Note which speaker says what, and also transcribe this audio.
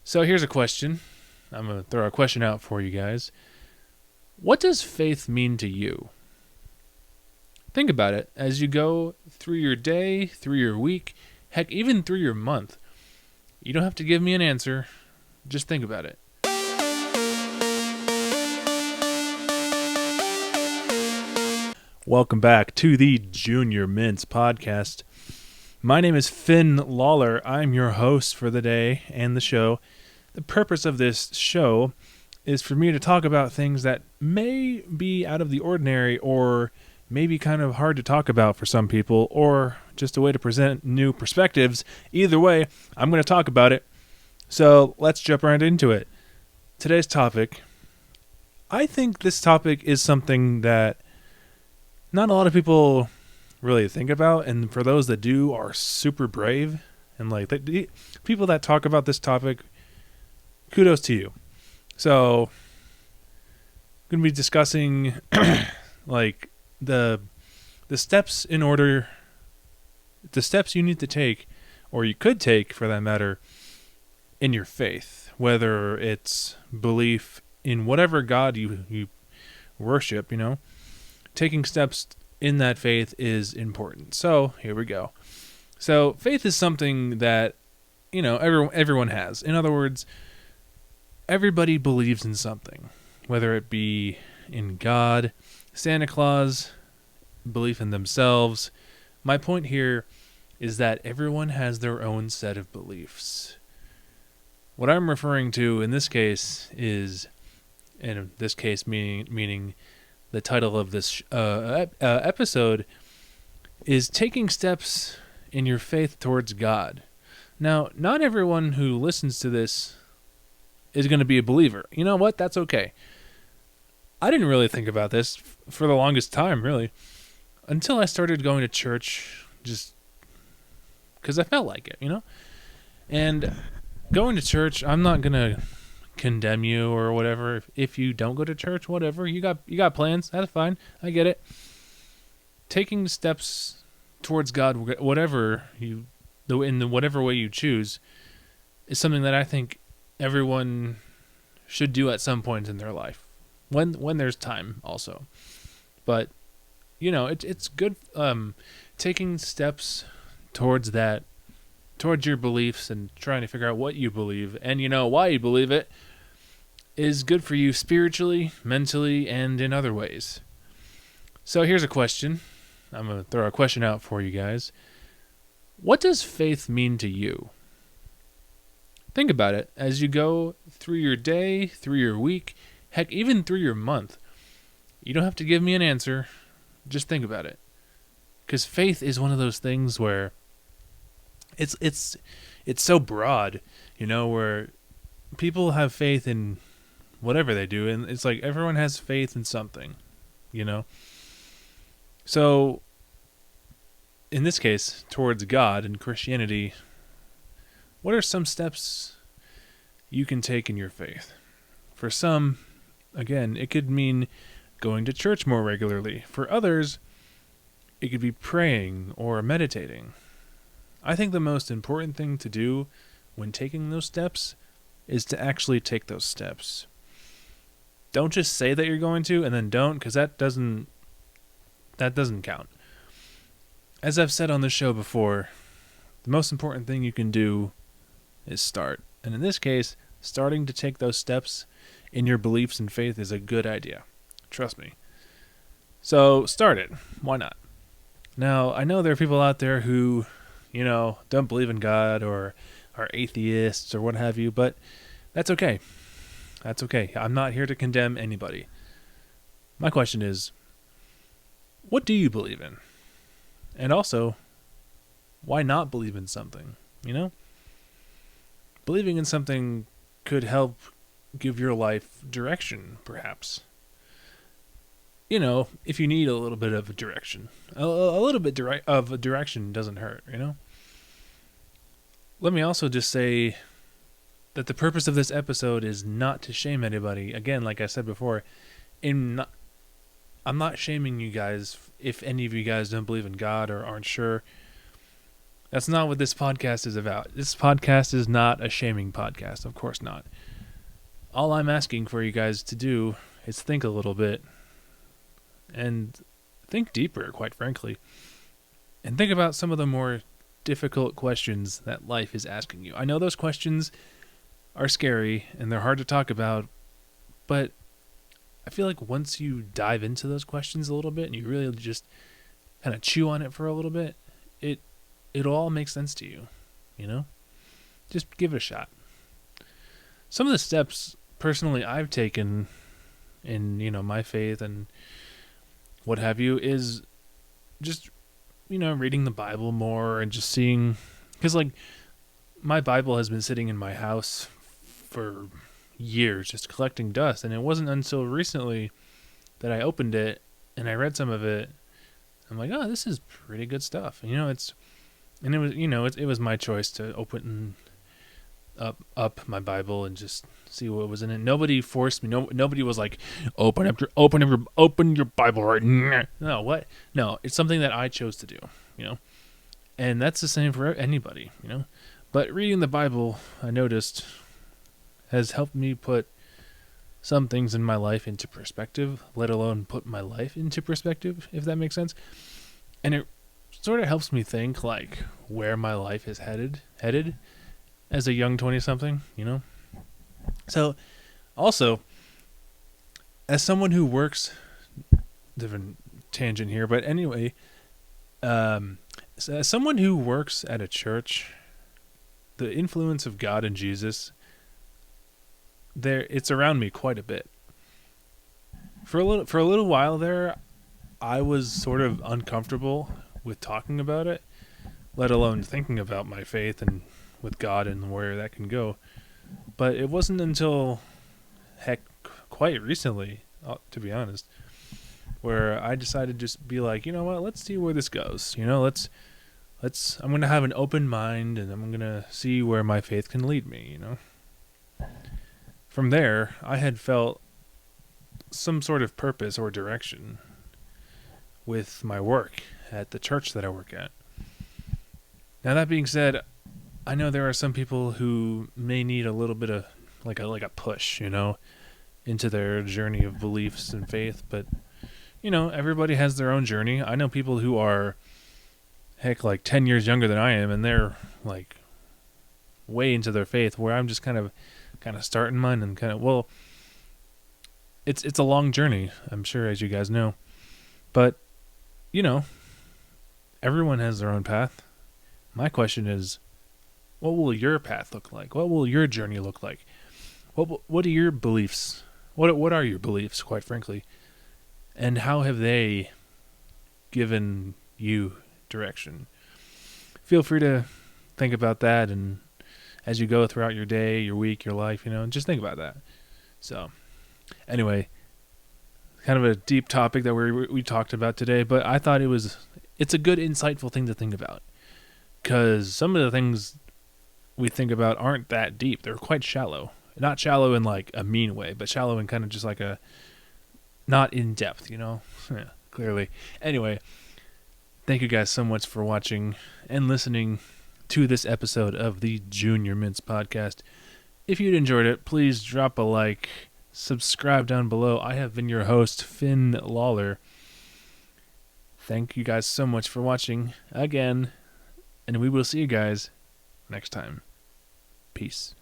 Speaker 1: So here's a question. I'm going to throw a question out for you guys. What does faith mean to you? Think about it as you go through your day, through your week, heck, even through your month. You don't have to give me an answer. Just think about it. Welcome back to the Junior Mints podcast. My name is Finn Lawler. I'm your host for the day and the show. The purpose of this show is for me to talk about things that may be out of the ordinary or maybe kind of hard to talk about for some people, or just a way to present new perspectives. Either way, I'm going to talk about it. So let's jump right into it. Today's topic, I think this topic is something that not a lot of people really think about, and for those that do are super brave, and the people that talk about this topic, kudos to you. So I'm going to be discussing like the steps the steps you need to take, or you could take for that matter, in your faith, whether it's belief in whatever God you worship, taking steps in that faith is important. So here we go. So faith is something that, everyone has. In other words, everybody believes in something, whether it be in God, Santa Claus, belief in themselves. My point here is that everyone has their own set of beliefs. What I'm referring to in this case is, and this case meaning the title of this episode, is taking steps in your faith towards God. Now, not everyone who listens to this is going to be a believer. You know what? That's okay. I didn't really think about this for the longest time, really, until I started going to church just because I felt like it, And going to church, I'm not going to condemn you or whatever. If you don't go to church, whatever, you got plans, that's fine. I get it. Taking steps towards God, whatever in whatever way you choose, is something that I think everyone should do at some point in their life, when there's time also. But it's good taking steps towards your beliefs and trying to figure out what you believe and why you believe it is good for you spiritually, mentally, and in other ways. So here's a question. I'm going to throw a question out for you guys. What does faith mean to you? Think about it as you go through your day, through your week, heck, even through your month. You don't have to give me an answer. Just think about it. Because faith is one of those things where it's so broad, where people have faith in whatever they do, and it's like everyone has faith in something, So, in this case, towards God and Christianity, what are some steps you can take in your faith? For some, again, it could mean going to church more regularly. For others, it could be praying or meditating. I think the most important thing to do when taking those steps is to actually take those steps. Don't just say that you're going to and then don't, because that doesn't count. As I've said on this show before, the most important thing you can do is start. And in this case, starting to take those steps in your beliefs and faith is a good idea. Trust me. So start it. Why not? Now, I know there are people out there who, don't believe in God or are atheists or what have you, but that's okay. That's okay. I'm not here to condemn anybody. My question is, what do you believe in? And also, why not believe in something? Believing in something could help give your life direction, perhaps. If you need a little bit of a direction. A little bit of a direction doesn't hurt, Let me also just say that the purpose of this episode is not to shame anybody. Again, like I said before, I'm not shaming you guys if any of you guys don't believe in God or aren't sure. That's not what this podcast is about. This podcast is not a shaming podcast. Of course not. All I'm asking for you guys to do is think a little bit and think deeper, quite frankly, and think about some of the more difficult questions that life is asking you. I know those questions are scary and they're hard to talk about, but I feel like once you dive into those questions a little bit and you really just kind of chew on it for a little bit, it'll all make sense to you, you know? Just give it a shot. Some of the steps personally I've taken in, my faith and what have you is just, reading the Bible more and just seeing, because like my Bible has been sitting in my house for years just collecting dust, and it wasn't until recently that I opened it and I read some of it. I'm like, oh, this is pretty good stuff. It was my choice to open up my Bible and just see what was in it. Nobody forced me. Nobody was like, open your Bible right now. No, what? No, it's something that I chose to do, and that's the same for anybody, But reading the Bible, I noticed, has helped me put some things in my life into perspective, let alone put my life into perspective, if that makes sense. And it sort of helps me think like where my life is headed as a young 20-something, So also, as someone who works, different tangent here, but anyway, as someone who works at a church, the influence of God and Jesus, it's around me quite a bit. For a little while there, I was sort of uncomfortable with talking about it, let alone thinking about my faith and with God and where that can go. But it wasn't until quite recently, to be honest, where I decided to just be like, you know what, let's see where this goes. I'm going to have an open mind and I'm going to see where my faith can lead me, From there, I had felt some sort of purpose or direction with my work at the church that I work at. Now, that being said, I know there are some people who may need a little bit of like a push, into their journey of beliefs and faith, but everybody has their own journey. I know people who are like 10 years younger than I am, and they're like way into their faith, where I'm just kind of starting mine and it's a long journey, I'm sure, as you guys know. But, everyone has their own path. My question is, what will your path look like? What will your journey look like? What are your beliefs? What are your beliefs, quite frankly? And how have they given you direction? Feel free to think about that, and as you go throughout your day, your week, your life, just think about that. So, anyway, kind of a deep topic that we talked about today, but I thought it's a good, insightful thing to think about, because some of the things we think about aren't that deep. They're quite shallow. Not shallow in like a mean way, but shallow in kind of just like a not in depth, clearly. Anyway, thank you guys so much for watching and listening to this episode of the Junior Mints podcast. If you'd enjoyed it, please drop a like, subscribe down below. I have been your host, Finn Lawler. Thank you guys so much for watching again, and we will see you guys next time. Peace.